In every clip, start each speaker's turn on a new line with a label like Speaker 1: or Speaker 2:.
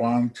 Speaker 1: 5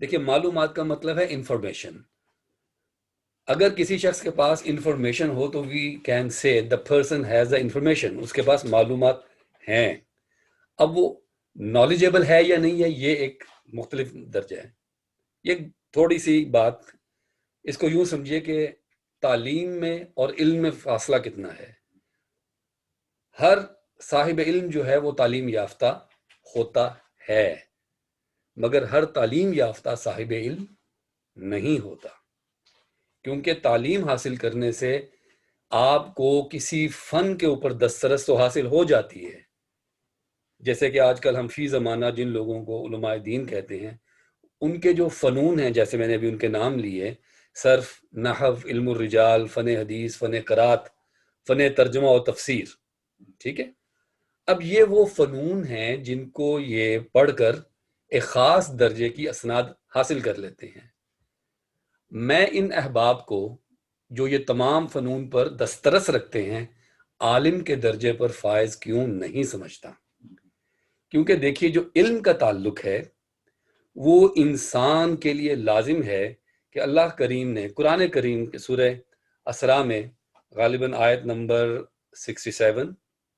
Speaker 2: دیکھیے معلومات کا مطلب ہے انفارمیشن. اگر کسی شخص کے پاس انفارمیشن ہو تو we can say the person has the information, اس کے پاس معلومات ہیں. اب وہ نالجیبل ہے یا نہیں ہے یہ ایک مختلف درجہ ہے. یہ تھوڑی سی بات، اس کو یوں سمجھیے کہ تعلیم میں اور علم میں فاصلہ کتنا ہے. ہر صاحب علم جو ہے وہ تعلیم یافتہ ہوتا ہے، مگر ہر تعلیم یافتہ صاحب علم نہیں ہوتا، کیونکہ تعلیم حاصل کرنے سے آپ کو کسی فن کے اوپر دسترس تو حاصل ہو جاتی ہے. جیسے کہ آج کل ہم فی زمانہ جن لوگوں کو علماء دین کہتے ہیں، ان کے جو فنون ہیں، جیسے میں نے ابھی ان کے نام لیے، صرف، نحو، علم الرجال، فن حدیث، فن قرات، فن ترجمہ و تفسیر، ٹھیک ہے. اب یہ وہ فنون ہیں جن کو یہ پڑھ کر ایک خاص درجے کی اسناد حاصل کر لیتے ہیں. میں ان احباب کو جو یہ تمام فنون پر دسترس رکھتے ہیں عالم کے درجے پر فائز کیوں نہیں سمجھتا. کیونکہ دیکھیے جو علم کا تعلق ہے وہ انسان کے لیے لازم ہے کہ اللہ کریم نے قرآن کریم کے سورہ اسراء میں غالباً آیت نمبر 67،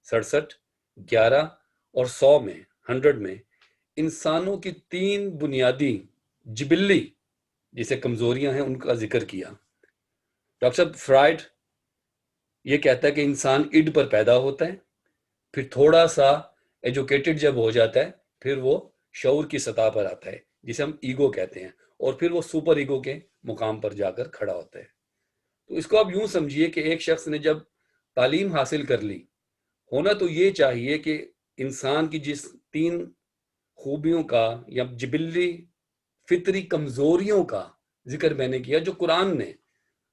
Speaker 2: 67، 11 اور 100 میں 100 میں انسانوں کی 3 بنیادی جبلی جسے کمزوریاں ہیں ان کا ذکر کیا. ڈاکٹر صاحب فرائڈ یہ کہتا ہے کہ انسان اڈ پر پیدا ہوتا ہے، پھر تھوڑا سا ایجوکیٹڈ جب ہو جاتا ہے پھر وہ شعور کی سطح پر آتا ہے جسے ہم ایگو کہتے ہیں، اور پھر وہ سپر ایگو کے مقام پر جا کر کھڑا ہوتا ہے. تو اس کو آپ یوں سمجھیے کہ ایک شخص نے جب تعلیم حاصل کر لی، ہونا تو یہ چاہیے کہ انسان کی جس 3 خوبیوں کا یا جبلی فطری کمزوریوں کا ذکر میں نے کیا، جو قرآن نے،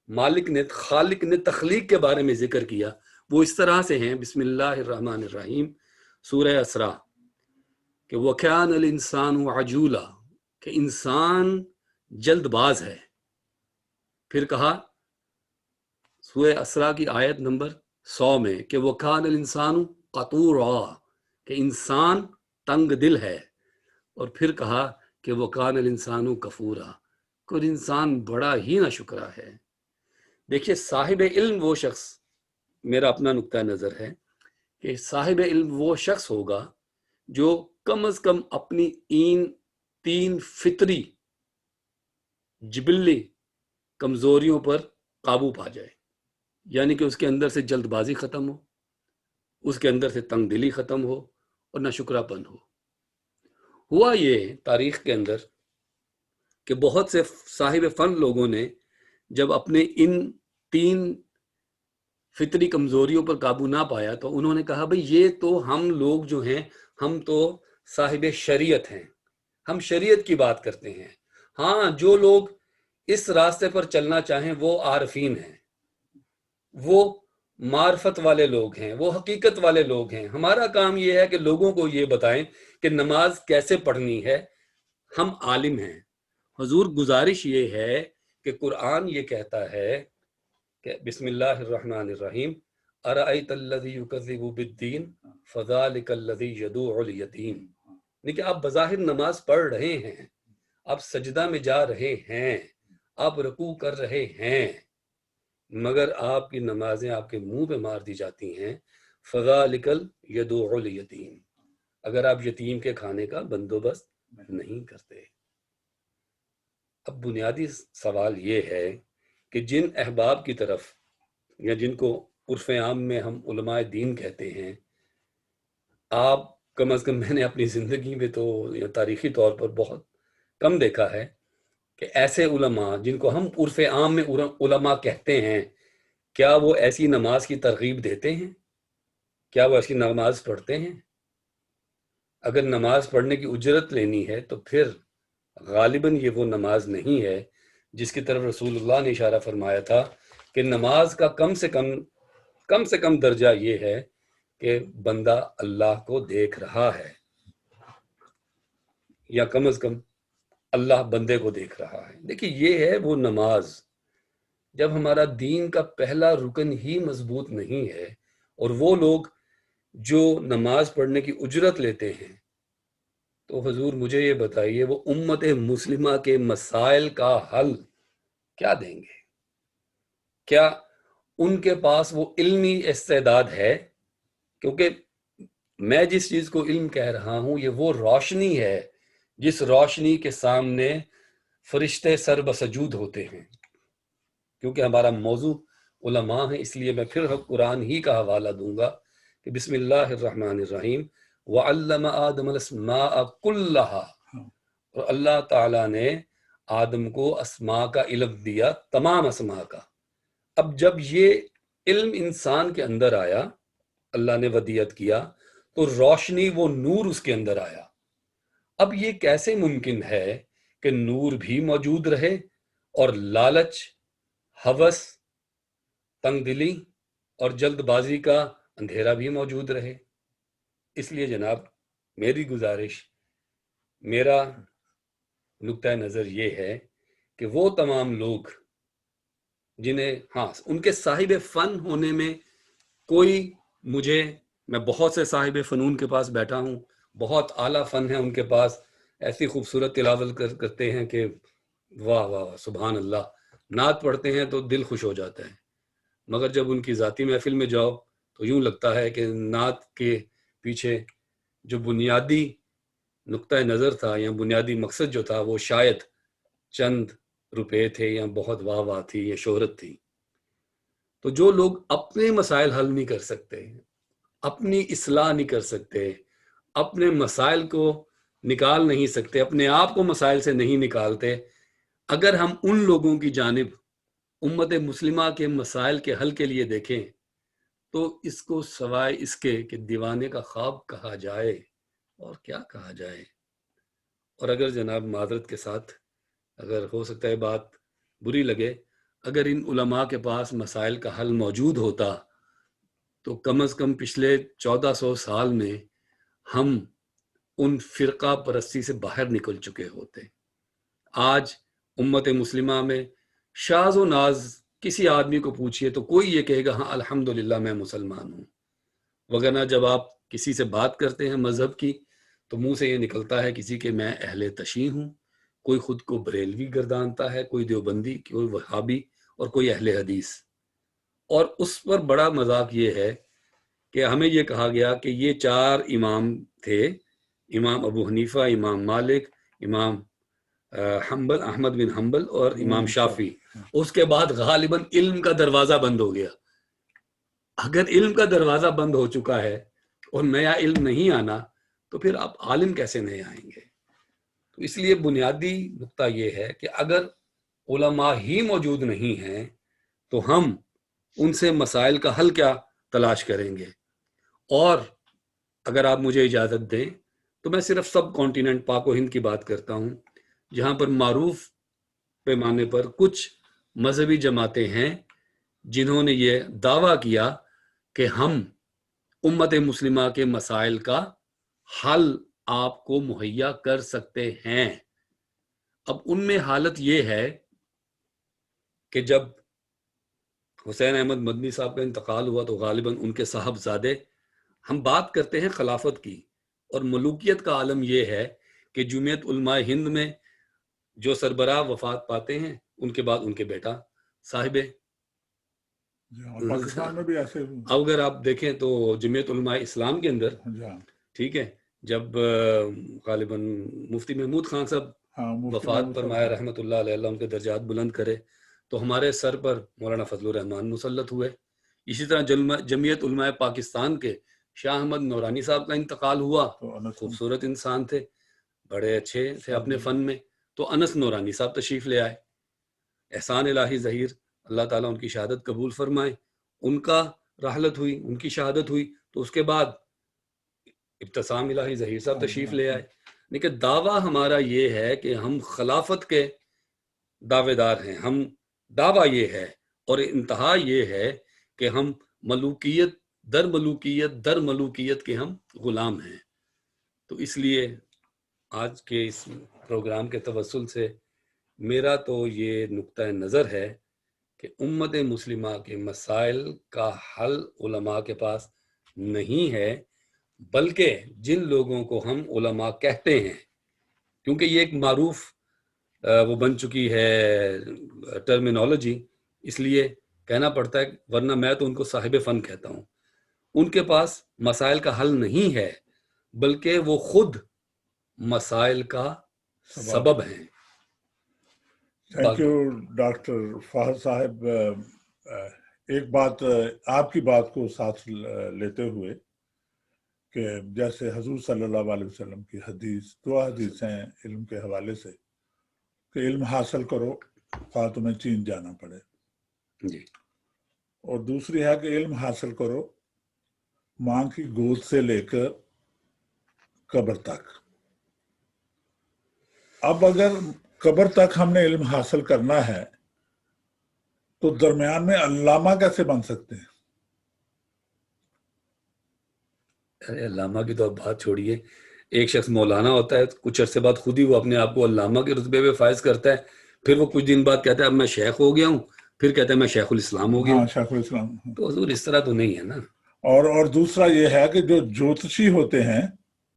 Speaker 2: مالک نے، خالق نے تخلیق کے بارے میں ذکر کیا، وہ اس طرح سے ہیں. بسم اللہ الرحمن الرحیم، سورہ اسراء، کہ وَكَانَ الْإِنسَانُ عَجُولًا، کہ انسان جلد باز ہے. پھر کہا سورہ اسراء کی آیت نمبر 100 میں کہ وَكَانَ الْإِنسَانُ قَطُورًا، کہ انسان تنگ دل ہے. اور پھر کہا کہ وَكَانَ الْإِنسَانُ كَفُورًا، کہ انسان بڑا ہی ناشکرا ہے. دیکھیے صاحب علم وہ شخص، میرا اپنا نقطہ نظر ہے کہ صاحب علم وہ شخص ہوگا جو کم از کم اپنی ان 3 فطری جبلی کمزوریوں پر قابو پا جائے. یعنی کہ اس کے اندر سے جلد بازی ختم ہو، اس کے اندر سے تنگ دلی ختم ہو، اور ناشکرا پن ہو. ہوا یہ تاریخ کے اندر کہ بہت سے صاحب فن لوگوں نے جب اپنے ان 3 فطری کمزوریوں پر قابو نہ پایا تو انہوں نے کہا بھئی یہ تو ہم لوگ جو ہیں ہم تو صاحب شریعت ہیں، ہم شریعت کی بات کرتے ہیں. ہاں جو لوگ اس راستے پر چلنا چاہیں وہ عارفین ہیں، وہ معرفت والے لوگ ہیں، وہ حقیقت والے لوگ ہیں. ہمارا کام یہ ہے کہ لوگوں کو یہ بتائیں کہ نماز کیسے پڑھنی ہے. ہم عالم ہیں. حضور گزارش یہ ہے کہ قرآن یہ کہتا ہے کہ بسم اللہ الرحمن الرحیم، ارأیت الذی یکذب بالدین فذلک الذی یدعو الیتیم. یعنی کہ آپ بظاہر نماز پڑھ رہے ہیں، آپ سجدہ میں جا رہے ہیں، آپ رکوع کر رہے ہیں، مگر آپ کی نمازیں آپ کے منہ پہ مار دی جاتی ہیں. فذلک یدعو الیتیم، اگر آپ یتیم کے کھانے کا بندوبست نہیں کرتے. اب بنیادی سوال یہ ہے کہ جن احباب کی طرف، یا جن کو عرف عام میں ہم علماء دین کہتے ہیں، آپ کم از کم میں نے اپنی زندگی میں تو یا تاریخی طور پر بہت کم دیکھا ہے کہ ایسے علماء جن کو ہم عرف عام میں علماء کہتے ہیں، کیا وہ ایسی نماز کی ترغیب دیتے ہیں؟ کیا وہ ایسی نماز پڑھتے ہیں؟ اگر نماز پڑھنے کی اجرت لینی ہے تو پھر غالباً یہ وہ نماز نہیں ہے جس کی طرف رسول اللہ نے اشارہ فرمایا تھا کہ نماز کا کم سے کم درجہ یہ ہے کہ بندہ اللہ کو دیکھ رہا ہے، یا کم از کم اللہ بندے کو دیکھ رہا ہے. دیکھیے یہ ہے وہ نماز جب ہمارا دین کا پہلا رکن ہی مضبوط نہیں ہے. اور وہ لوگ جو نماز پڑھنے کی اجرت لیتے ہیں تو حضور مجھے یہ بتائیے وہ امت مسلمہ کے مسائل کا حل کیا دیں گے؟ کیا ان کے پاس وہ علمی استعداد ہے؟ کیونکہ میں جس چیز کو علم کہہ رہا ہوں یہ وہ روشنی ہے جس روشنی کے سامنے فرشتے سر بسجود ہوتے ہیں. کیونکہ ہمارا موضوع علماء ہے، اس لیے میں پھر قرآن ہی کا حوالہ دوں گا کہ بسم اللہ الرحمن الرحیم وعلم آدم الاسماء کلہا، اور اللہ تعالیٰ نے آدم کو اسماء کا علم دیا، تمام اسماء کا. اب جب یہ علم انسان کے اندر آیا، اللہ نے ودیت کیا، تو روشنی وہ نور اس کے اندر آیا. اب یہ کیسے ممکن ہے کہ نور بھی موجود رہے اور لالچ، ہوس، تنگ دلی اور جلد بازی کا اندھیرا بھی موجود رہے؟ اس لیے جناب میری گزارش، میرا نقطہ نظر یہ ہے کہ وہ تمام لوگ جنہیں ان کے صاحب فن ہونے میں کوئی میں بہت سے صاحب فنون کے پاس بیٹھا ہوں، بہت اعلیٰ فن ہے ان کے پاس، ایسی خوبصورت تلاوت کرتے ہیں کہ واہ واہ سبحان اللہ، نعت پڑھتے ہیں تو دل خوش ہو جاتا ہے. مگر جب ان کی ذاتی محفل میں جاؤ تو یوں لگتا ہے کہ نعت کے پیچھے جو بنیادی نقطہ نظر تھا یا بنیادی مقصد جو تھا وہ شاید چند روپے تھے یا بہت واہ واہ تھی یا شہرت تھی. تو جو لوگ اپنے مسائل حل نہیں کر سکتے، اپنی اصلاح نہیں کر سکتے، اپنے مسائل کو نکال نہیں سکتے، اپنے آپ کو مسائل سے نہیں نکالتے، اگر ہم ان لوگوں کی جانب امت مسلمہ کے مسائل کے حل کے لیے دیکھیں تو اس کو سوائے اس کے کہ دیوانے کا خواب کہا جائے اور کیا کہا جائے. اور اگر جناب معذرت کے ساتھ، اگر ہو سکتا ہے بات بری لگے، اگر ان علماء کے پاس مسائل کا حل موجود ہوتا تو کم از کم پچھلے 1400 سال میں ہم ان فرقہ پرستی سے باہر نکل چکے ہوتے. آج امت مسلمہ میں شاذ و ناز کسی آدمی کو پوچھئے تو کوئی یہ کہے گا ہاں الحمدللہ میں مسلمان ہوں، وگرنہ جب آپ کسی سے بات کرتے ہیں مذہب کی تو منہ سے یہ نکلتا ہے کسی کے میں اہل تشیع ہوں، کوئی خود کو بریلوی گردانتا ہے، کوئی دیوبندی، کوئی وہابی اور کوئی اہل حدیث. اور اس پر بڑا مذاق یہ ہے کہ ہمیں یہ کہا گیا کہ یہ 4 امام تھے، امام ابو حنیفہ، امام مالک، امام حنبل، احمد بن حنبل اور امام شافعی. اس کے بعد غالباً علم کا دروازہ بند ہو گیا. اگر علم کا دروازہ بند ہو چکا ہے اور نیا علم نہیں آنا تو پھر آپ عالم کیسے نئے آئیں گے؟ تو اس لیے بنیادی نقطہ یہ ہے کہ اگر علماء ہی موجود نہیں ہیں تو ہم ان سے مسائل کا حل کیا تلاش کریں گے؟ اور اگر آپ مجھے اجازت دیں تو میں صرف سب کانٹیننٹ پاک و ہند کی بات کرتا ہوں، جہاں پر معروف پیمانے پر کچھ مذہبی جماعتیں ہیں جنہوں نے یہ دعویٰ کیا کہ ہم امت مسلمہ کے مسائل کا حل آپ کو مہیا کر سکتے ہیں. اب ان میں حالت یہ ہے کہ جب حسین احمد مدنی صاحب کا انتقال ہوا تو غالباً ان کے صاحبزادے، ہم بات کرتے ہیں خلافت کی، اور ملوکیت کا عالم یہ ہے کہ جمعیت علماء ہند میں جو سربراہ وفات پاتے ہیں ان کے بعد ان کے بیٹا صاحب.
Speaker 1: پاکستان میں بھی ایسے
Speaker 2: اگر آپ دیکھیں تو جمعیت علماء اسلام کے اندر ٹھیک ہے، جب غالباً مفتی محمود خان صاحب وفات فرمایا رحمۃ اللہ علیہ، اللہ ان کے درجات بلند کرے، تو ہمارے سر پر مولانا فضل الرحمان مسلط ہوئے. اسی طرح جمعیت علماء پاکستان کے شاہ احمد نورانی صاحب کا انتقال ہوا، خوبصورت انسان تھے، بڑے اچھے تھے اپنے فن میں، تو انس نورانی صاحب تشریف لے آئے. احسان الہی ظہیر، اللہ تعالیٰ ان کی شہادت قبول فرمائے، ان کا رحلت ہوئی، ان کی شہادت ہوئی، تو اس کے بعد ابتسام الہی ظہیر صاحب تشریف لے آئے. لیکن دعویٰ ہمارا یہ ہے کہ ہم خلافت کے دعوے دار ہیں، ہم دعویٰ یہ ہے اور انتہا یہ ہے کہ ہم ملوکیت در ملوکیت کے ہم غلام ہیں. تو اس لیے آج کے اس پروگرام کے توسل سے میرا تو یہ نقطہ نظر ہے کہ امت مسلمہ کے مسائل کا حل علماء کے پاس نہیں ہے، بلکہ جن لوگوں کو ہم علماء کہتے ہیں، کیونکہ یہ ایک معروف وہ بن چکی ہے ٹرمینالوجی، اس لیے کہنا پڑتا ہے، ورنہ میں تو ان کو صاحب فن کہتا ہوں. ان کے پاس مسائل کا حل نہیں ہے، بلکہ وہ خود مسائل کا سبب ہیں.
Speaker 1: تھینک یو ڈاکٹر فہد صاحب. ایک بات آپ کی بات کو ساتھ لیتے ہوئے کہ جیسے حضور صلی اللہ علیہ وسلم کی حدیث، 2 حدیث ہیں علم کے حوالے سے کہ علم حاصل کرو خواہ تمہیں چین جانا پڑے،
Speaker 2: جی،
Speaker 1: اور دوسری ہے کہ علم حاصل کرو ماں کی گود سے لے کر قبر تک. اب اگر قبر تک ہم نے علم حاصل کرنا ہے تو درمیان میں علامہ کیسے بن سکتے ہیں؟
Speaker 2: ارے علامہ کی تو اب بات چھوڑیے. ایک شخص مولانا ہوتا ہے، کچھ عرصے بعد خود ہی وہ اپنے آپ کو علامہ کے رتبے پہ فائز کرتا ہے، پھر وہ کچھ دن بعد کہتا ہے اب میں شیخ ہو گیا ہوں، پھر کہتا ہے میں شیخ الاسلام ہو گیا ہوں.
Speaker 1: شیخ الاسلام.
Speaker 2: تو حضور اس طرح تو نہیں ہے نا.
Speaker 1: اور دوسرا یہ ہے کہ جو جوتشی ہوتے ہیں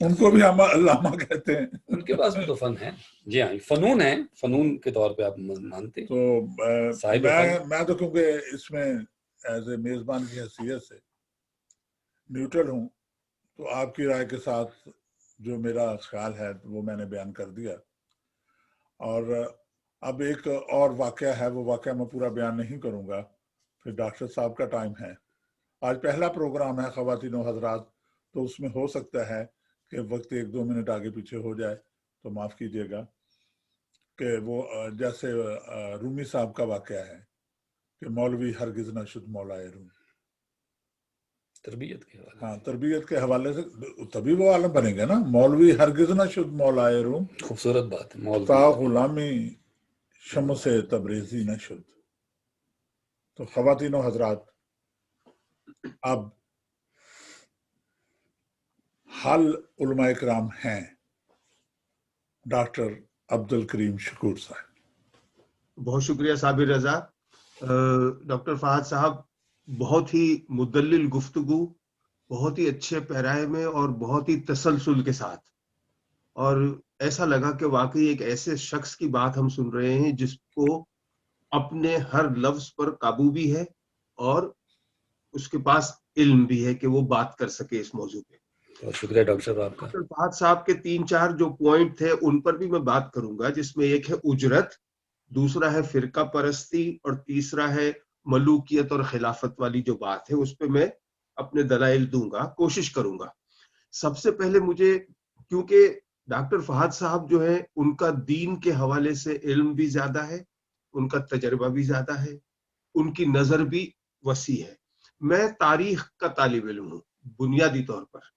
Speaker 1: ان کو بھی ہم علامہ کہتے ہیں.
Speaker 2: ان کے پاس بھی تو فن ہے. جی ہاں، فنون ہے، فنون کے طور پہ آپ مانتے.
Speaker 1: تو میں تو کیونکہ اس میں ایز اے میزبان کی حیثیت سے نیوٹرل ہوں، تو آپ کی رائے کے ساتھ جو میرا خیال ہے وہ میں نے بیان کر دیا. اور اب ایک اور واقعہ ہے، وہ واقعہ میں پورا بیان نہیں کروں گا، پھر ڈاکٹر صاحب کا ٹائم ہے. آج پہلا پروگرام ہے خواتین و حضرات، تو اس میں ہو سکتا ہے کہ وقت 1-2 منٹ آگے پیچھے ہو جائے تو معاف کیجیے گا. کہ وہ جیسے رومی صاحب کا واقعہ ہے کہ مولوی ہرگز نہ شد مولائے روم.
Speaker 2: تربیت کے حوالے.
Speaker 1: ہاں، تربیت کے حوالے سے تبھی وہ عالم بنے گا نا. مولوی ہرگز نہ شد مولائے روم،
Speaker 2: خوبصورت بات ہے.
Speaker 1: تا غلامی شمس تبریزی نہ شد. تو خواتین و حضرات، اب حل علماء کرام ہیں ڈاکٹر عبدالکریم شکور صاحب.
Speaker 3: بہت شکریہ صابر رضا. ڈاکٹر فہد صاحب، بہت ہی مدلل گفتگو، بہت ہی اچھے پیرائے میں اور بہت ہی تسلسل کے ساتھ، اور ایسا لگا کہ واقعی ایک ایسے شخص کی بات ہم سن رہے ہیں جس کو اپنے ہر لفظ پر قابو بھی ہے اور اس کے پاس علم بھی ہے کہ وہ بات کر سکے اس موضوع پہ.
Speaker 2: بہت شکریہ ڈاکٹر صاحب آپ کا.
Speaker 3: ڈاکٹر فہد صاحب کے 3-4 جو پوائنٹ تھے ان پر بھی میں بات کروں گا، جس میں ایک ہے اجرت، دوسرا ہے فرقہ پرستی، اور تیسرا ہے ملوکیت اور خلافت والی جو بات ہے، اس پہ میں اپنے دلائل دوں گا، کوشش کروں گا. سب سے پہلے مجھے، کیونکہ ڈاکٹر فہد صاحب جو ہے ان کا دین کے حوالے سے علم بھی زیادہ ہے، ان کا تجربہ بھی زیادہ ہے، ان کی نظر بھی وسیع ہے. میں تاریخ کا طالب علم ہوں بنیادی طور پر،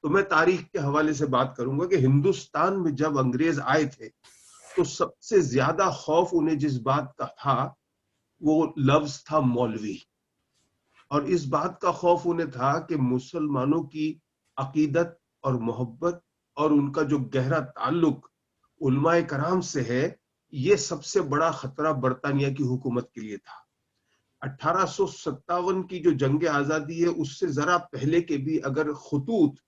Speaker 3: تو میں تاریخ کے حوالے سے بات کروں گا کہ ہندوستان میں جب انگریز آئے تھے تو سب سے زیادہ خوف انہیں جس بات کا تھا وہ لفظ تھا مولوی. اور اس بات کا خوف انہیں تھا کہ مسلمانوں کی عقیدت اور محبت اور ان کا جو گہرا تعلق علماء کرام سے ہے، یہ سب سے بڑا خطرہ برطانیہ کی حکومت کے لیے تھا. 1857 کی جو جنگ آزادی ہے اس سے ذرا پہلے کے بھی اگر خطوط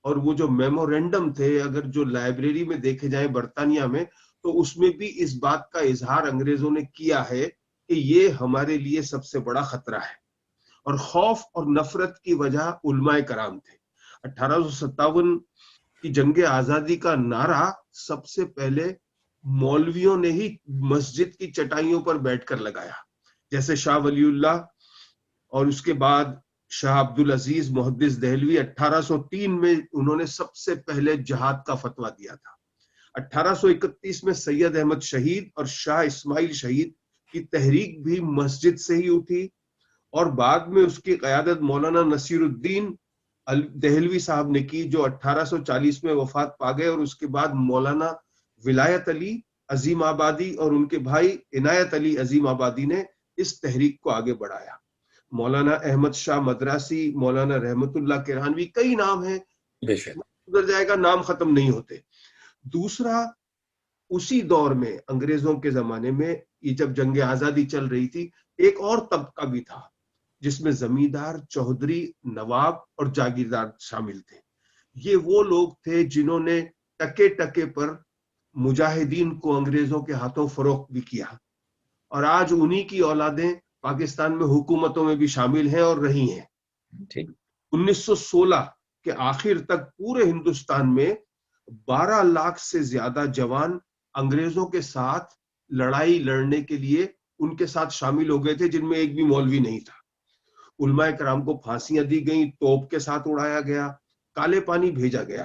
Speaker 3: اور وہ جو میمورینڈم تھے اگر جو لائبریری میں دیکھے جائیں برطانیہ میں، تو اس میں بھی اس بات کا اظہار انگریزوں نے کیا ہے کہ یہ ہمارے لیے سب سے بڑا خطرہ ہے. اور خوف اور نفرت کی وجہ علماء کرام تھے. 1857 کی جنگ آزادی کا نعرہ سب سے پہلے مولویوں نے ہی مسجد کی چٹائیوں پر بیٹھ کر لگایا، جیسے شاہ ولی اللہ، اور اس کے بعد شاہ عبدالعزیز محدث دہلوی 1803 میں انہوں نے سب سے پہلے جہاد کا فتویٰ دیا تھا. 1831 میں سید احمد شہید اور شاہ اسماعیل شہید کی تحریک بھی مسجد سے ہی اٹھی، اور بعد میں اس کی قیادت مولانا نصیر الدین دہلوی صاحب نے کی جو 1840 میں وفات پا گئے، اور اس کے بعد مولانا ولایت علی عظیم آبادی اور ان کے بھائی عنایت علی عظیم آبادی نے اس تحریک کو آگے بڑھایا. مولانا احمد شاہ مدراسی، مولانا رحمت اللہ کرانوی، کئی نام ہیں، گزر جائے گا نام ختم نہیں ہوتے. دوسرا، اسی دور میں انگریزوں کے زمانے میں یہ جب جنگ آزادی چل رہی تھی، ایک اور طبقہ بھی تھا جس میں زمیندار، چودھری، نواب اور جاگیردار شامل تھے. یہ وہ لوگ تھے جنہوں نے ٹکے ٹکے پر مجاہدین کو انگریزوں کے ہاتھوں فروخت بھی کیا، اور آج انہی کی اولادیں پاکستان میں حکومتوں میں بھی شامل ہیں اور رہی ہیں۔ 1916 کے آخر تک پورے ہندوستان میں 12 لاکھ سے زیادہ جوان انگریزوں کے ساتھ لڑائی لڑنے کے لیے ان کے ساتھ شامل ہو گئے تھے، جن میں ایک بھی مولوی نہیں تھا۔ علماء کرام کو پھانسیاں دی گئیں، توپ کے ساتھ اڑایا گیا، کالے پانی بھیجا گیا۔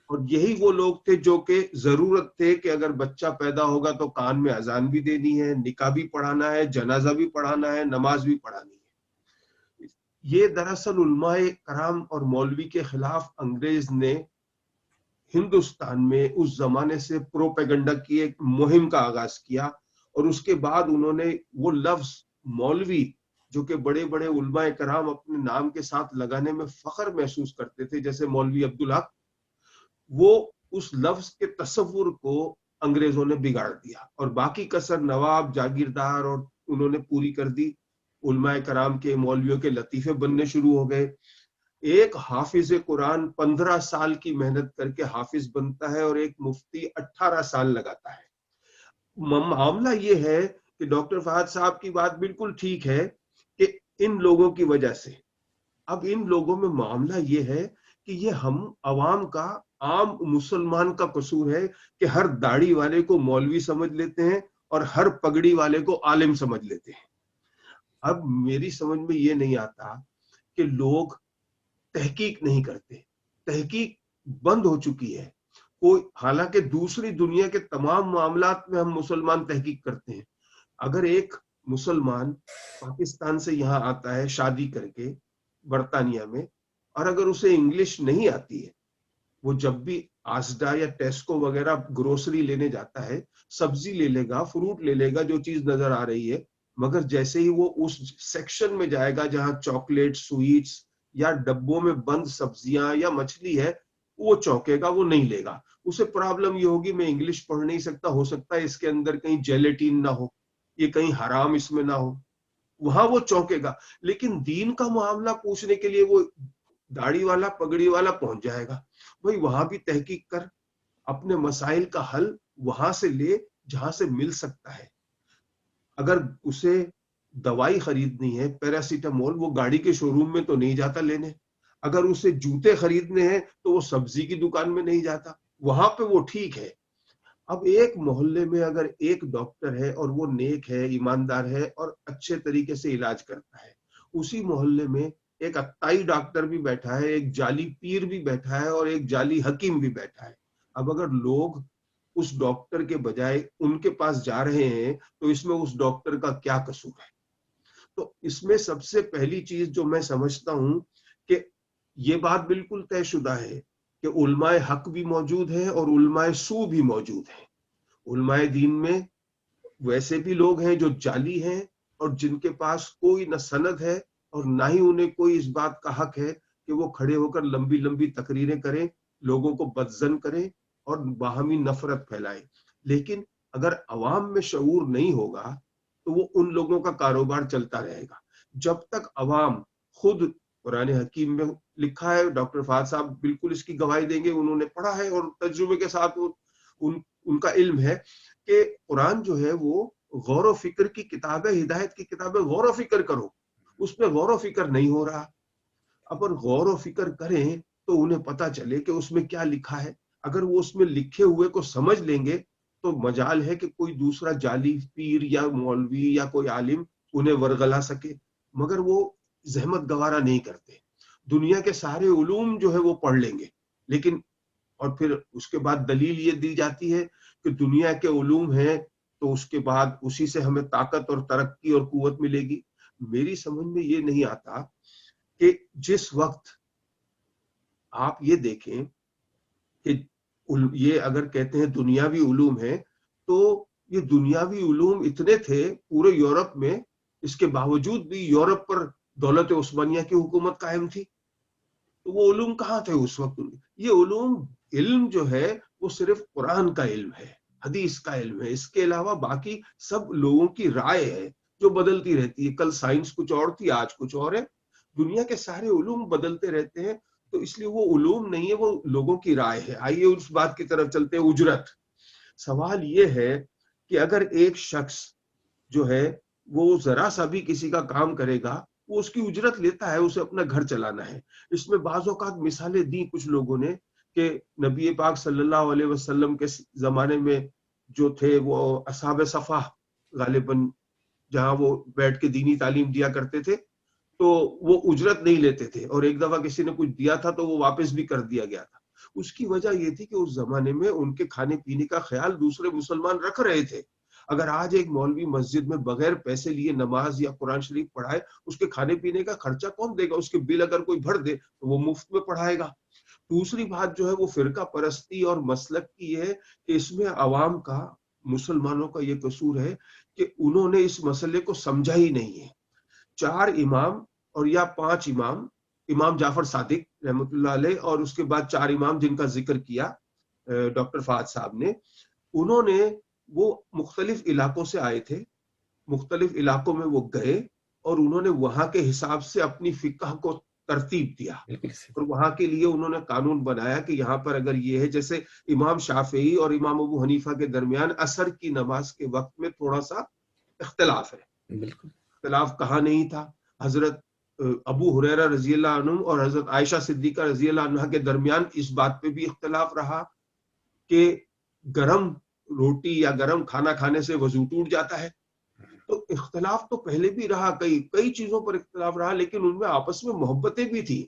Speaker 3: اور یہی وہ لوگ تھے جو کہ ضرورت تھے کہ اگر بچہ پیدا ہوگا تو کان میں اذان بھی دینی ہے، نکاح بھی پڑھانا ہے، جنازہ بھی پڑھانا ہے، نماز بھی پڑھانی ہے۔ یہ دراصل علماء کرام اور مولوی کے خلاف انگریز نے ہندوستان میں اس زمانے سے پروپیگنڈا کی ایک مہم کا آغاز کیا، اور اس کے بعد انہوں نے وہ لفظ مولوی جو کہ بڑے بڑے علماء کرام اپنے نام کے ساتھ لگانے میں فخر محسوس کرتے تھے، جیسے مولوی عبدالحق، وہ اس لفظ کے تصور کو انگریزوں نے بگاڑ دیا، اور باقی کسر نواب جاگیردار اور انہوں نے پوری کر دی۔ علماء کرام کے مولویوں کے لطیفے بننے شروع ہو گئے۔ ایک حافظ قرآن 15 سال کی محنت کر کے حافظ بنتا ہے، اور ایک مفتی 18 سال لگاتا ہے۔ معاملہ یہ ہے کہ ڈاکٹر فہد صاحب کی بات بالکل ٹھیک ہے کہ ان لوگوں کی وجہ سے اب ان لوگوں میں معاملہ یہ ہے کہ یہ ہم عوام کا، عام مسلمان کا قصور ہے کہ ہر داڑھی والے کو مولوی سمجھ لیتے ہیں اور ہر پگڑی والے کو عالم سمجھ لیتے ہیں۔ اب میری سمجھ میں یہ نہیں آتا کہ لوگ تحقیق نہیں کرتے، تحقیق بند ہو چکی ہے۔ کوئی، حالانکہ دوسری دنیا کے تمام معاملات میں ہم مسلمان تحقیق کرتے ہیں۔ اگر ایک مسلمان پاکستان سے یہاں آتا ہے شادی کر کے برطانیہ میں، اور اگر اسے انگلش نہیں آتی ہے، وہ جب بھی آسڈا یا ٹیسکو وغیرہ گروسری لینے جاتا ہے، سبزی لے لے گا، فروٹ لے لے گا جو چیز نظر آ رہی ہے، مگر جیسے ہی وہ اس سیکشن میں جائے گا جہاں چاکلیٹ، سویٹس یا ڈبوں میں بند سبزیاں یا مچھلی ہے، وہ چونکے گا، وہ نہیں لے گا۔ اسے پرابلم یہ ہوگی میں انگلش پڑھ نہیں سکتا، ہو سکتا ہے اس کے اندر کہیں جیلیٹین نہ ہو، یہ کہیں حرام اس میں نہ ہو، وہاں وہ چونکے گا۔ لیکن دین کا معاملہ پوچھنے کے لیے وہ داڑھی والا، پگڑی والا پہنچ جائے گا۔ بھائی وہاں بھی تحقیق کر، اپنے مسائل کا حل وہاں سے لے جہاں سے مل سکتا ہے۔ اگر اسے دوائی خریدنی ہے، پیراسیٹامول، وہ گاڑی کے شو روم میں تو نہیں جاتا لینے۔ اگر اسے جوتے خریدنے ہیں تو وہ سبزی کی دکان میں نہیں جاتا، وہاں پہ وہ ٹھیک ہے۔ اب ایک محلے میں اگر ایک ڈاکٹر ہے اور وہ نیک ہے، ایماندار ہے اور اچھے طریقے سے علاج کرتا ہے، اسی محلے میں ایک عطائی ڈاکٹر بھی بیٹھا ہے، ایک جعلی پیر بھی بیٹھا ہے اور ایک جعلی حکیم بھی بیٹھا ہے۔ اب اگر لوگ اس ڈاکٹر کے بجائے ان کے پاس جا رہے ہیں تو اس میں اس ڈاکٹر کا کیا قصور ہے؟ تو اس میں سب سے پہلی چیز جو میں سمجھتا ہوں کہ یہ بات بالکل طے شدہ ہے کہ علماء حق بھی موجود ہیں اور علماء سو بھی موجود ہیں۔ علماء دین میں ویسے بھی لوگ ہیں جو جعلی ہیں اور جن کے پاس کوئی نہ سند ہے اور نہ ہی انہیں کوئی اس بات کا حق ہے کہ وہ کھڑے ہو کر لمبی لمبی تقریریں کریں، لوگوں کو بدظن کریں اور باہمی نفرت پھیلائیں۔ لیکن اگر عوام میں شعور نہیں ہوگا تو وہ ان لوگوں کا کاروبار چلتا رہے گا۔ جب تک عوام خود، قرآن حکیم میں لکھا ہے، ڈاکٹر فہد صاحب بالکل اس کی گواہی دیں گے، انہوں نے پڑھا ہے اور تجربے کے ساتھ ان کا علم ہے کہ قرآن جو ہے وہ غور و فکر کی کتاب ہے، ہدایت کی کتاب ہے۔ غور و فکر کرو، اس میں غور و فکر نہیں ہو رہا۔ اگر غور و فکر کریں تو انہیں پتا چلے کہ اس میں کیا لکھا ہے۔ اگر وہ اس میں لکھے ہوئے کو سمجھ لیں گے تو مجال ہے کہ کوئی دوسرا جعلی پیر یا مولوی یا کوئی عالم انہیں ورغلا سکے، مگر وہ زحمت گوارا نہیں کرتے۔ دنیا کے سارے علوم جو ہے وہ پڑھ لیں گے، لیکن اور پھر اس کے بعد دلیل یہ دی جاتی ہے کہ دنیا کے علوم ہیں تو اس کے بعد اسی سے ہمیں طاقت اور ترقی اور قوت ملے گی۔ میری سمجھ میں یہ نہیں آتا کہ جس وقت آپ یہ دیکھیں کہ یہ اگر کہتے ہیں دنیاوی علوم ہیں، تو یہ دنیاوی علوم اتنے تھے پورے یورپ میں، اس کے باوجود بھی یورپ پر دولت عثمانیہ کی حکومت قائم تھی۔ تو وہ علوم کہاں تھے اس وقت؟ یہ علم جو ہے وہ صرف قرآن کا علم ہے، حدیث کا علم ہے۔ اس کے علاوہ باقی سب لوگوں کی رائے ہے جو بدلتی رہتی ہے۔ کل سائنس کچھ اور تھی، آج کچھ اور ہے۔ دنیا کے سارے علوم بدلتے رہتے ہیں۔ تو اس لیے وہ علوم نہیں ہے, وہ لوگوں کی رائے ہے. آئیے اس بات کی طرف چلتے ہیں. اجرت. سوال یہ ہے کہ اگر ایک شخص جو ہے وہ ذرا سا بھی کسی کا کام کرے گا, وہ اس کی اجرت لیتا ہے, اسے اپنا گھر چلانا ہے. اس میں بعض اوقات مثالیں دی کچھ لوگوں نے کہ نبی پاک صلی اللہ علیہ وسلم کے زمانے میں جو تھے وہ اصحاب صفا غالباً جہاں وہ بیٹھ کے دینی تعلیم دیا کرتے تھے, تو وہ اجرت نہیں لیتے تھے, اور ایک دفعہ کسی نے کچھ دیا تھا تو وہ واپس بھی کر دیا گیا تھا. اس کی وجہ یہ تھی کہ اس زمانے میں ان کے کھانے پینے کا خیال دوسرے مسلمان رکھ رہے تھے. اگر آج ایک مولوی مسجد میں بغیر پیسے لیے نماز یا قرآن شریف پڑھائے, اس کے کھانے پینے کا خرچہ کون دے گا؟ اس کے بل اگر کوئی بھر دے تو وہ مفت میں پڑھائے گا. دوسری بات جو ہے وہ فرقہ پرستی اور مسلک کی ہے کہ اس میں عوام کا, مسلمانوں کا یہ قصور ہے کہ انہوں نے اس مسئلے کو سمجھا ہی نہیں ہے. 4 امام اور یا 5 امام, امام جعفر صادق رحمۃ اللہ علیہ, اور اس کے بعد 4 امام جن کا ذکر کیا ڈاکٹر فہد صاحب نے, انہوں نے وہ مختلف علاقوں سے آئے تھے, مختلف علاقوں میں وہ گئے اور انہوں نے وہاں کے حساب سے اپنی فقہ کو ترتیب دیا, اور وہاں کے لیے انہوں نے قانون بنایا کہ یہاں پر اگر یہ ہے, جیسے امام شافعی اور امام ابو حنیفہ کے درمیان عصر کی نماز کے وقت میں تھوڑا سا اختلاف ہے.
Speaker 2: بالکل
Speaker 3: اختلاف کہاں نہیں تھا؟ حضرت ابو ہریرہ رضی اللہ عنہ اور حضرت عائشہ صدیقہ رضی اللہ عنہ کے درمیان اس بات پہ بھی اختلاف رہا کہ گرم روٹی یا گرم کھانا کھانے سے وضو ٹوٹ جاتا ہے. تو اختلاف تو پہلے بھی رہا, کئی چیزوں پر اختلاف رہا, لیکن ان میں آپس میں محبتیں بھی تھی,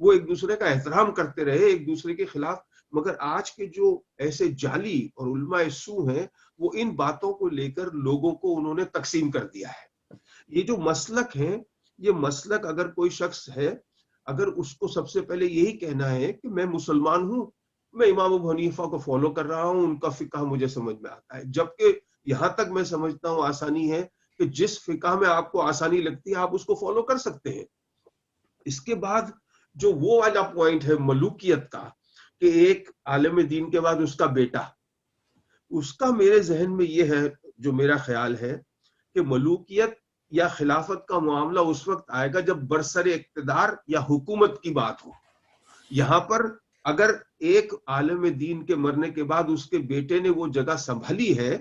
Speaker 3: وہ ایک دوسرے کا احترام کرتے رہے ایک دوسرے کے خلاف. مگر آج کے جو ایسے جعلی اور علماء سو ہیں, وہ ان باتوں کو لے کر لوگوں کو انہوں نے تقسیم کر دیا ہے. یہ جو مسلک ہے, یہ مسلک اگر کوئی شخص ہے, اگر اس کو سب سے پہلے یہی کہنا ہے کہ میں مسلمان ہوں, میں امام ابو حنیفہ کو فالو کر رہا ہوں, ان کا فقہ مجھے سمجھ میں آتا ہے, جبکہ یہاں تک میں سمجھتا ہوں آسانی ہے کہ جس فقہ میں آپ کو آسانی لگتی ہے آپ اس کو فالو کر سکتے ہیں. اس کے بعد جو وہ والا پوائنٹ ہے ملوکیت کا, کہ ایک عالم دین کے بعد اس کا بیٹا, اس کا میرے ذہن میں یہ ہے, جو میرا خیال ہے کہ ملوکیت یا خلافت کا معاملہ اس وقت آئے گا جب برسر اقتدار یا حکومت کی بات ہو. یہاں پر اگر ایک عالم دین کے مرنے کے بعد اس کے بیٹے نے وہ جگہ سنبھالی ہے,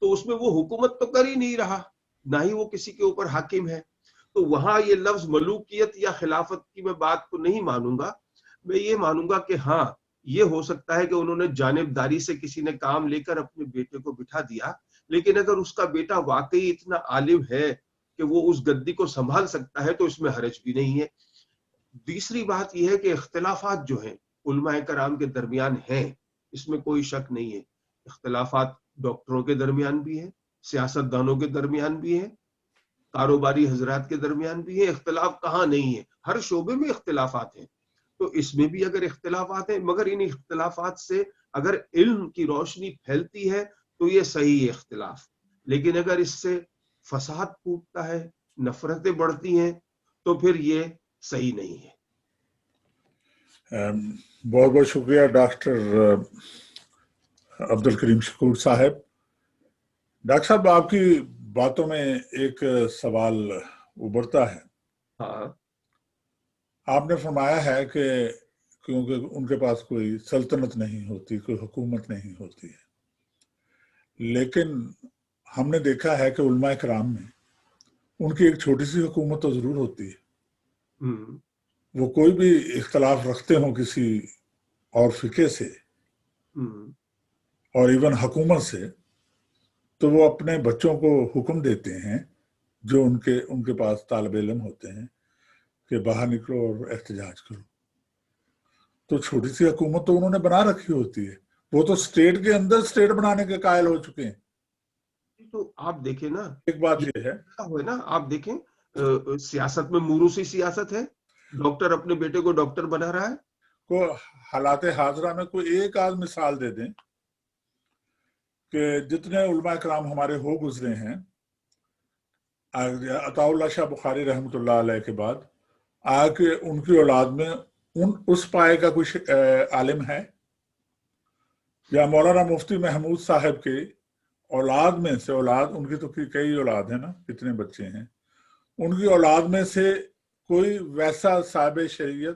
Speaker 3: تو اس میں وہ حکومت تو کر ہی نہیں رہا, نہ ہی وہ کسی کے اوپر حاکم ہے. تو وہاں یہ لفظ ملوکیت یا خلافت کی میں بات کو نہیں مانوں گا. میں یہ مانوں گا کہ ہاں, یہ ہو سکتا ہے کہ انہوں نے جانبداری سے کسی نے کام لے کر اپنے بیٹے کو بٹھا دیا, لیکن اگر اس کا بیٹا واقعی اتنا عالم ہے کہ وہ اس گدی کو سنبھال سکتا ہے تو اس میں حرج بھی نہیں ہے. تیسری بات یہ ہے کہ اختلافات جو ہیں علماء کرام کے درمیان ہیں, اس میں کوئی شک نہیں ہے. اختلافات ڈاکٹروں کے درمیان بھی ہیں, سیاست دانوں کے درمیان بھی ہیں, کاروباری حضرات کے درمیان بھی ہیں. اختلاف کہاں نہیں ہے, ہر شعبے میں اختلافات ہیں. تو اس میں بھی اگر اختلافات ہیں, مگر ان اختلافات سے اگر علم کی روشنی پھیلتی ہے تو یہ صحیح ہے اختلاف. لیکن اگر اس سے فساد پھوٹتا ہے, نفرتیں بڑھتی ہیں, تو پھر یہ صحیح نہیں ہے.
Speaker 1: بہت بہت شکریہ ڈاکٹر عبد الکریم شکور صاحب. ڈاکٹر صاحب, آپ کی باتوں میں ایک سوال ابھرتا ہے.
Speaker 3: ہاں,
Speaker 1: آپ نے فرمایا ہے کہ کیونکہ ان کے پاس کوئی سلطنت نہیں ہوتی, کوئی حکومت نہیں ہوتی ہے, لیکن ہم نے دیکھا ہے کہ علماء کرام میں ان کی ایک چھوٹی سی حکومت تو ضرور ہوتی ہے. وہ کوئی بھی اختلاف رکھتے ہوں کسی اور فقہ سے اور ایون حکومت سے, تو وہ اپنے بچوں کو حکم دیتے ہیں جو ان کے پاس طالب علم ہوتے ہیں کہ باہر نکلو اور احتجاج کرو. تو چھوٹی سی حکومت تو انہوں نے بنا رکھی ہوتی ہے, وہ تو اسٹیٹ کے اندر اسٹیٹ بنانے کے قائل ہو چکے ہیں.
Speaker 3: تو آپ دیکھیں نا,
Speaker 1: ایک بات یہ ہے
Speaker 3: نا, آپ دیکھیں سیاست میں موروثی سیاست ہے, ڈاکٹر اپنے بیٹے کو ڈاکٹر بنا رہا ہے.
Speaker 1: کو حالات حاضرہ میں کوئی ایک آدھ مثال دے دیں کہ جتنے علماء کرام ہمارے ہو گزرے ہیں, عطا اللہ شاہ بخاری رحمۃ اللہ علیہ کے بعد آ کے ان کی اولاد میں اس پائے کا کچھ عالم ہے, یا مولانا مفتی محمود صاحب کے اولاد میں سے, اولاد ان کی تو کئی اولاد ہیں نا, کتنے بچے ہیں, ان کی اولاد میں سے کوئی ویسا صاحب شریعت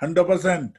Speaker 1: 100%।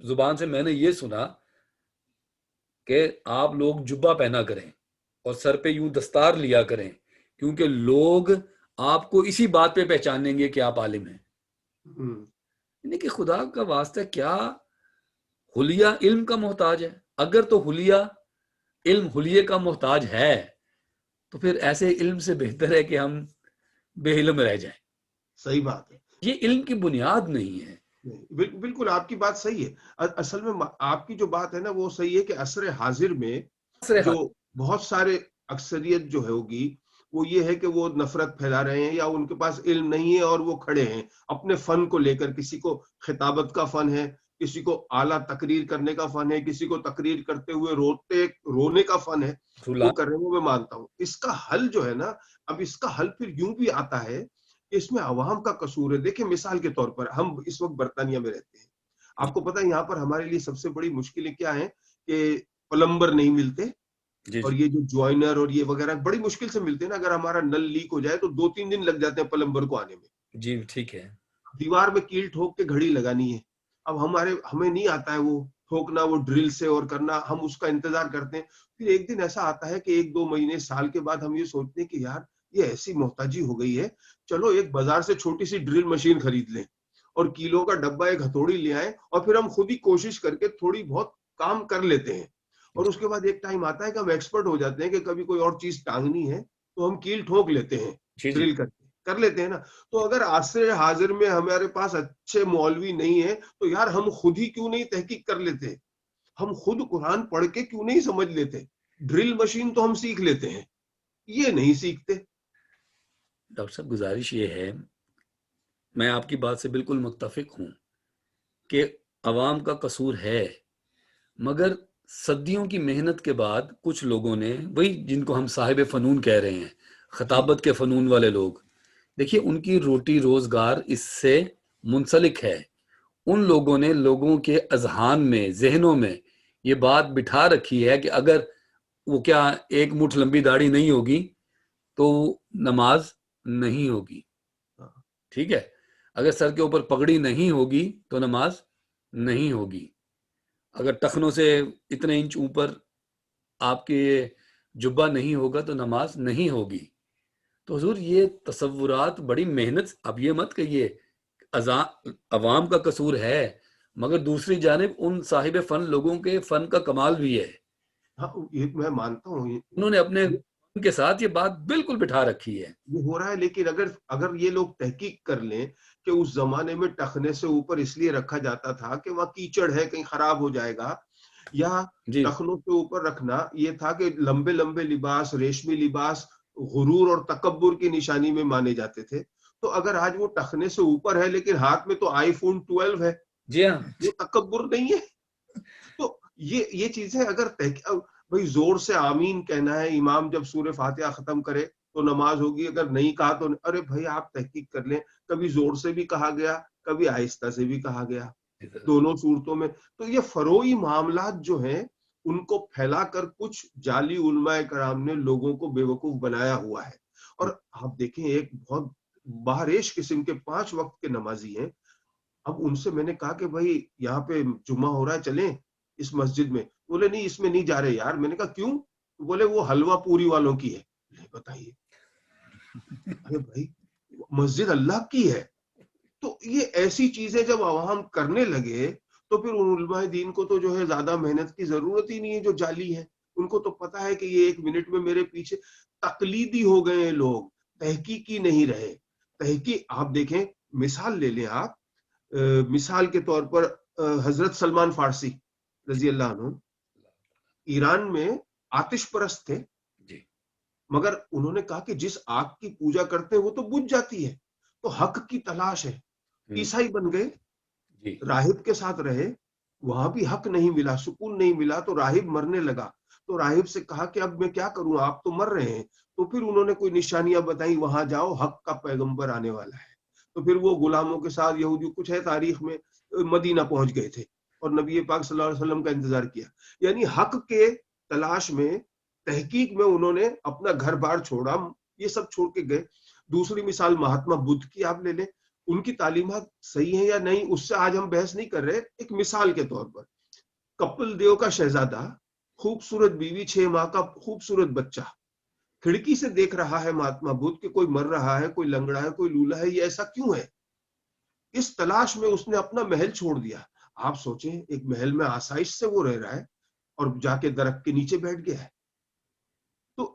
Speaker 2: زبان سے میں نے یہ سنا کہ آپ لوگ جبہ پہنا کریں اور سر پہ یوں دستار لیا کریں، کیونکہ لوگ آپ کو اسی بات پہ پہچانیں گے کہ آپ عالم ہیں۔ یعنی کہ خدا کا واسطہ کیا حلیہ علم کا محتاج ہے؟ اگر تو حلیہ علم حلیے کا محتاج ہے تو پھر ایسے علم سے بہتر ہے کہ ہم بے علم رہ جائیں۔
Speaker 3: صحیح بات ہے،
Speaker 2: یہ علم کی بنیاد نہیں ہے۔
Speaker 3: بالکل آپ کی بات صحیح ہے۔ اصل میں آپ کی جو بات ہے نا وہ صحیح ہے کہ عصر حاضر میں جو بہت سارے اکثریت جو ہے ہوگی وہ یہ ہے کہ وہ نفرت پھیلا رہے ہیں یا ان کے پاس علم نہیں ہے اور وہ کھڑے ہیں اپنے فن کو لے کر، کسی کو خطابت کا فن ہے، کسی کو اعلیٰ تقریر کرنے کا فن ہے، کسی کو تقریر کرتے ہوئے رونے کا فن ہے، وہ کر رہے ہیں، وہ میں مانتا ہوں۔ اس کا حل جو ہے نا، اب اس کا حل پھر یوں بھی آتا ہے کہ اس میں عوام کا قصور ہے۔ دیکھیں مثال کے طور پر ہم اس وقت برطانیہ میں رہتے ہیں، آپ کو پتہ ہے یہاں پر ہمارے لیے سب سے بڑی مشکلیں کیا ہیں کہ پلمبر نہیں ملتے، اور یہ جو جوائنر اور یہ وغیرہ بڑی مشکل سے ملتے ہیں نا۔ اگر ہمارا نل لیک ہو جائے تو 2-3 دن لگ جاتے ہیں پلمبر کو آنے میں۔
Speaker 2: جی ٹھیک ہے،
Speaker 3: دیوار میں کیل ٹھوک کے گھڑی لگانی ہے، اب ہمیں نہیں آتا ہے وہ ٹھوکنا، وہ ڈرل سے اور کرنا، ہم اس کا انتظار کرتے ہیں۔ پھر ایک دن ایسا آتا ہے کہ 1-2 مہینے سال کے بعد ہم یہ سوچتے ہیں کہ یار یہ ایسی محتاجی ہو گئی ہے، چلو ایک بازار سے چھوٹی سی ڈرل مشین خرید لیں اور کیلوں کا ڈبہ ایک ہتھوڑی لے آئیں، اور پھر ہم خود ہی کوشش کر کے تھوڑی بہت کام کر لیتے ہیں۔ اور اس کے بعد ایک ٹائم آتا ہے کہ ہم ایکسپرٹ ہو جاتے ہیں کہ کبھی کوئی اور چیز ٹانگنی ہے تو ہم کیل ٹھوک لیتے ہیں، ڈرل کر لیتے ہیں نا۔ تو اگر عصر حاضر میں ہمارے پاس اچھے مولوی نہیں ہیں تو یار ہم خود ہی کیوں نہیں تحقیق کر لیتے؟ ہم خود قرآن پڑھ کے کیوں نہیں سمجھ لیتے؟ ڈرل مشین تو ہم سیکھ لیتے ہیں، یہ نہیں سیکھتے۔
Speaker 2: ڈاکٹر صاحب گزارش یہ ہے، میں آپ کی بات سے بالکل متفق ہوں کہ عوام کا قصور ہے، مگر صدیوں کی محنت کے بعد کچھ لوگوں نے، وہی جن کو ہم صاحب فنون کہہ رہے ہیں، خطابت کے فنون والے لوگ، دیکھیے ان کی روٹی روزگار اس سے منسلک ہے۔ ان لوگوں نے لوگوں کے اذہان میں، ذہنوں میں یہ بات بٹھا رکھی ہے کہ اگر وہ کیا ایک مٹھ لمبی داڑھی نہیں ہوگی تو نماز نہیں ہوگی، ٹھیک ہے، اگر سر کے اوپر پگڑی نہیں ہوگی تو نماز نہیں ہوگی، اگر ٹخنوں سے اتنے انچ اوپر آپ کے جبہ نہیں ہوگا تو نماز نہیں ہوگی۔ تو حضور یہ تصورات بڑی محنت، اب یہ مت کہیے عوام کا قصور ہے، مگر دوسری جانب ان صاحب فن لوگوں کے فن کا کمال بھی ہے،
Speaker 3: ہاں یہ میں مانتا ہوں،
Speaker 2: انہوں نے اپنے فن کے ساتھ یہ بات بالکل بٹھا رکھی ہے۔
Speaker 3: یہ ہو رہا ہے، لیکن اگر یہ لوگ تحقیق کر لیں کہ اس زمانے میں ٹخنے سے اوپر اس لیے رکھا جاتا تھا کہ وہاں کیچڑ ہے، کہیں خراب ہو جائے گا، یا ٹخنوں سے اوپر رکھنا یہ تھا کہ لمبے لمبے لباس، ریشمی لباس غرور اور تکبر کی نشانی میں مانے جاتے تھے۔ تو اگر آج وہ ٹخنے سے اوپر ہے لیکن ہاتھ میں تو آئی فون 12 ہے،
Speaker 2: جی ہاں،
Speaker 3: وہ تکبر نہیں ہے؟ تو یہ چیزیں اگر بھائی زور سے آمین کہنا ہے، امام جب سورہ فاتحہ ختم کرے تو نماز ہوگی، اگر نہیں کہا تو ارے بھائی آپ تحقیق کر لیں، کبھی زور سے بھی کہا گیا، کبھی آہستہ سے بھی کہا گیا، دونوں صورتوں میں۔ تو یہ فروعی معاملات جو ہیں ان کو پھیلا کر کچھ جعلی علماء کرام نے لوگوں کو بے وقوف بنایا ہوا ہے۔ اور آپ دیکھیں ایک بہت بہریش قسم کے 5 وقت کے نمازی ہیں، اب ان سے میں نے کہا کہ بھائی یہاں پہ جمعہ ہو رہا ہے، چلیں اس مسجد میں، بولے نہیں اس میں نہیں جا رہے یار۔ میں نے کہا کیوں؟ بولے وہ حلوہ پوری والوں کی ہے۔ بتائیے، ارے بھائی مسجد اللہ کی ہے۔ تو یہ ایسی چیزیں جب عوام کرنے لگے تو پھر ان علماء دین کو تو جو ہے زیادہ محنت کی ضرورت ہی نہیں ہے جو جعلی ہے، ان کو تو پتا ہے کہ یہ 1 منٹ میں میرے پیچھے تقلیدی ہو گئے ہیں لوگ، تحقیقی نہیں رہے۔ تحقیق آپ دیکھیں، مثال لے لیں آپ، مثال کے طور پر حضرت سلمان فارسی رضی اللہ عنہ ایران میں آتش پرست تھے، مگر انہوں نے کہا کہ جس آگ کی پوجا کرتے ہیں وہ تو بجھ جاتی ہے، تو حق کی تلاش ہے۔ عیسائی بن گئے، راہب کے ساتھ رہے، وہاں بھی حق نہیں ملا، سکون نہیں ملا، تو راہب مرنے لگا۔ تو راہب سے کہا کہ اب میں کیا کروں، آپ تو مر رہے ہیں۔ تو پھر انہوں نے کوئی نشانیاں بتائی، وہاں جاؤ حق کا پیغمبر آنے والا ہے۔ تو پھر وہ غلاموں کے ساتھ، یہودی کچھ ہے تاریخ میں، مدینہ پہنچ گئے تھے اور نبی پاک صلی اللہ علیہ وسلم کا انتظار کیا۔ یعنی حق کے تلاش میں، تحقیق میں انہوں نے اپنا گھر بار چھوڑا، یہ سب چھوڑ کے گئے۔ دوسری مثال مہاتما بدھ کی آپ لے لیں، ان کی تعلیمات صحیح ہیں یا نہیں اس سے آج ہم بحث نہیں کر رہے. ایک مثال کے طور پر کپل دیو کا شہزادہ، خوبصورت بیوی، 6 ماہ کا خوبصورت بچہ، کھڑکی سے دیکھ رہا ہے مہاتما بدھ کہ کوئی مر رہا ہے، کوئی لنگڑا ہے، کوئی لولا ہے، یہ ایسا کیوں ہے؟ اس تلاش میں اس نے اپنا محل چھوڑ دیا. آپ سوچیں، ایک محل میں آسائش سے وہ رہ رہا ہے اور جا کے درخت کے نیچے بیٹھ گیا ہے. تو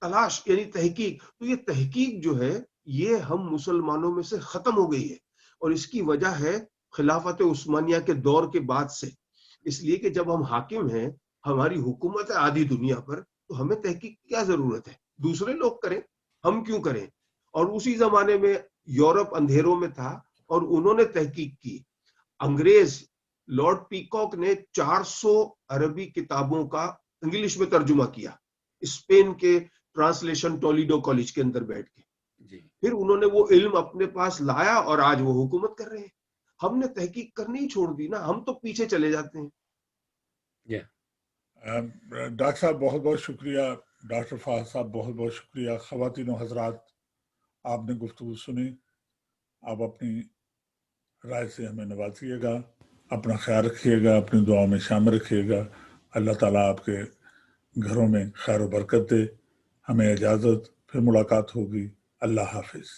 Speaker 3: تلاش یعنی تحقیق. تو یہ تحقیق جو ہے یہ ہم مسلمانوں میں سے ختم ہو گئی ہے، اور اس کی وجہ ہے خلافت عثمانیہ کے دور کے بعد سے. اس لیے کہ جب ہم حاکم ہیں، ہماری حکومت ہے آدھی دنیا پر، تو ہمیں تحقیق کی کیا ضرورت ہے؟ دوسرے لوگ کریں، ہم کیوں کریں؟ اور اسی زمانے میں یورپ اندھیروں میں تھا اور انہوں نے تحقیق کی. انگریز لارڈ پیکاک نے 400 عربی کتابوں کا انگلش میں ترجمہ کیا، اسپین کے ٹرانسلیشن ٹولیڈو کالج کے اندر بیٹھ کے. پھر انہوں نے وہ علم اپنے پاس لایا اور آج وہ حکومت کر رہے ہیں. ہم نے تحقیق کرنی ہی چھوڑ دی نا، ہم تو پیچھے چلے جاتے ہیں.
Speaker 1: ڈاکٹر صاحب بہت بہت شکریہ. ڈاکٹر فہد صاحب بہت بہت شکریہ. خواتین و حضرات، آپ نے گفتگو سنی. آپ اپنی رائے سے ہمیں نوازیے گا. اپنا خیال رکھیے گا، اپنی دعاؤں میں شامل رکھیے گا. اللہ تعالیٰ آپ کے گھروں میں خیر و برکت دے. ہمیں اجازت، پھر ملاقات ہوگی. اللہ حافظ.